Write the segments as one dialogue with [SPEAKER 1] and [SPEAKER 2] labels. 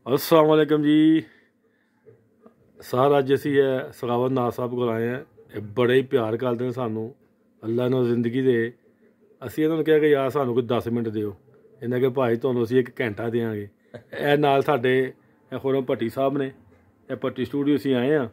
[SPEAKER 1] अस्सलाम वालेकुम जी। सर अज असी सखावत नाथ साहब को आए हैं। ये बड़े ही प्यार करते हैं सानू, अल्लाह ने जिंदगी दे। असी इन्होंने कहा कि यार सानू कोई 10 मिनट दिओ। इन्हें कि भाई तुहानू असी 1 घंटा देंगे। ए नाल साडे खुरम भट्टी साहब ने, भट्टी स्टूडियो असी आए हैं।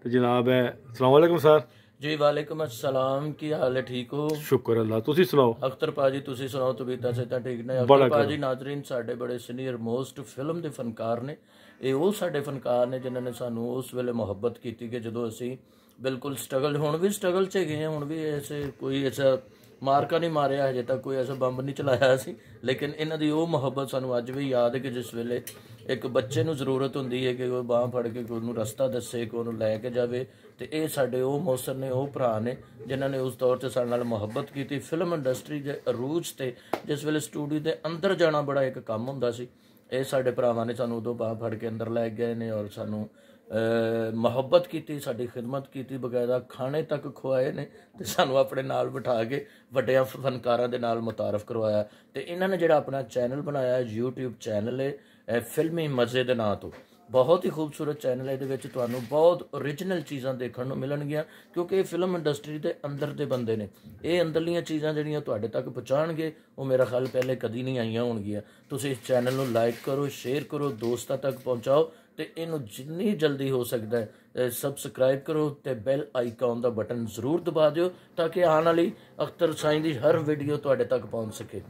[SPEAKER 1] तो जनाब है अस्सलाम वालेकुम सर
[SPEAKER 2] जी। वालेकुम अस्सलाम। की हाल है? ठीक हो?
[SPEAKER 1] शुक्र अल्लाह। तुसी सुनाओ?
[SPEAKER 2] अख्तर भाजी तुसी सुनाओ? तबीयत सेहत ठीक ने? अख्तर भाजी नाजरीन साडे बड़े सीनियर मोस्ट फिल्म के फनकार ने। ये वो साडे फनकार ने जिन्होंने सानू उस वेले मुहब्बत की कि जो असी बिल्कुल स्ट्रगल, हुण भी स्ट्रगल च गए हैं, हुण भी ऐसे कोई ऐसा मारका नहीं मारिया हजे तक, कोई ऐसा बंब नहीं चलाया असी। लेकिन इन्हां दी वो मुहब्बत सानू अज भी याद है कि जिस वेले एक बच्चे नूं जरूरत हुंदी है कि कोई बांह फड़ के कोई नूं रस्ता दसे, कोई नूं लैके जावे, तो ये साडे वो मौसर ने, वो भरा ने जिन्होंने उस दौर से साडे नाल मुहब्बत की। फिल्म इंडस्ट्री के अरूज से जिस वेले स्टूडियो के अंदर जाना बड़ा एक काम हुंदा सी, ये साडे भरावां ने सानू उदों बांह फड़ के अंदर लै गए ने और सानू मुहब्बत की, साडी खिदमत की, बकायदा खाने तक खुआए ने, तो सानू अपने नाल बिठा के वड्डियां फनकारां दे नाल मुतारफ करवाया। तो इन्होंने जिहड़ा अपना चैनल बनाया यूट्यूब चैनल है फिल्मी मज़े दे नां तो, बहुत ही खूबसूरत चैनल है। ये तुहानू बहुत ओरिजिनल चीज़ां देखने मिलणगियां क्योंकि ये फिल्म इंडस्ट्री के अंदर के बंदे ने। ये अंदरलियां चीज़ां जिहड़ियां तुहाडे तक पहुँचाणगे वो मेरा ख्याल पहले कदी नहीं आईयां होणगियां। तुसीं इस चैनल नूं लाइक करो, शेयर करो, दोस्तां तक पहुँचाओ, तो इनू जिन्नी जल्दी हो सकता है सबसक्राइब करो, तो बैल आइकॉन का बटन जरूर दबा दिओ ताकि आने वाली अख्तर साईं की हर वीडियो तुहाडे तक पहुँच सके।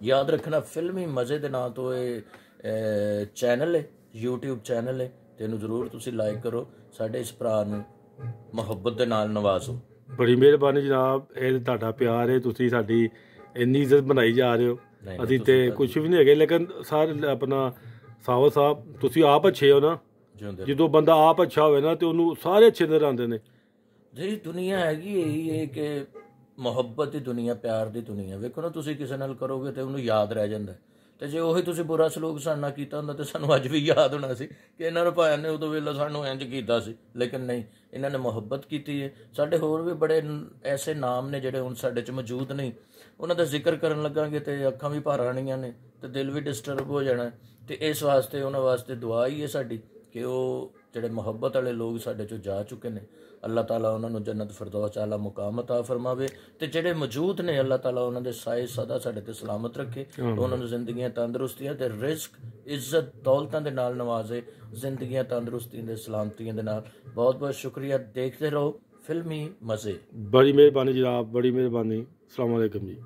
[SPEAKER 2] याद रखना फिल्मी मज़े के नाम तो ये चैनल है, यूट्यूब चैनल है, तो इनू जरूर तुसीं लाइक करो, साडे इस भरा नूं मुहब्बत दे नाल नवाजो।
[SPEAKER 1] बड़ी मेहरबानी जनाब, ये तुहाडा प्यार है, तुसीं साडी इन्नी इज्जत बनाई जा रहे हो। असीं ते कुछ भी नहीं है, लेकिन सर अपना सावत साहब तुसीं आप अच्छे हो ना। जो बंदा आप अच्छा होवे ना तो उन्होंने सारे अच्छे नजर आते हैं
[SPEAKER 2] जी। दुनिया हैगी यही है कि मुहब्बत की दुनिया, प्यार की दुनिया। वेखो ना तुसीं किसी नाल करोगे तो उन्होंने याद रह जाता है, तो जो उही तुसीं बुरा सलूक साडे नाल कीता हुंदा तो सानू अज भी याद होना सी कि इन्हां ने भाइयों ने उदों वेले सानू इंज कीता सी। लेकिन नहीं, इन्हां ने मुहब्बत की है। साडे होर भी बड़े ऐसे नाम ने जिहड़े हुण साडे च मौजूद नहीं, उन्हां दा जिक्र करन लगांगे तो अखां भी भर आणियां ने, तो दिल भी डिस्टर्ब हो जाना। तो इस वास्ते उन्हां वास्ते दुआ ही है साडी कि वो जिहड़े मुहब्बत वाले लोग साडे चों जा चुके ने, अल्लाह ताला उन्होंने जन्नत फिरदौस आला मुकाम अता फरमावे, तो जिहड़े मौजूद ने अल्लाह ताला उन्होंने साए सदा साडे ते सलामत रखे, उन्होंने जिंदगियां तंदुरुस्तियां ते रिस्क इज्जत दौलतां दे नाल नवाजे, जिंदगियां तंदुरुस्तियां दे सलामतियां दे नाल। बहुत बहुत शुक्रिया, देखते रहो फिल्मी मज़े।
[SPEAKER 1] बड़ी मेहरबानी जनाब, बड़ी मेहरबानी। अस्सलाम वालेकुम जी।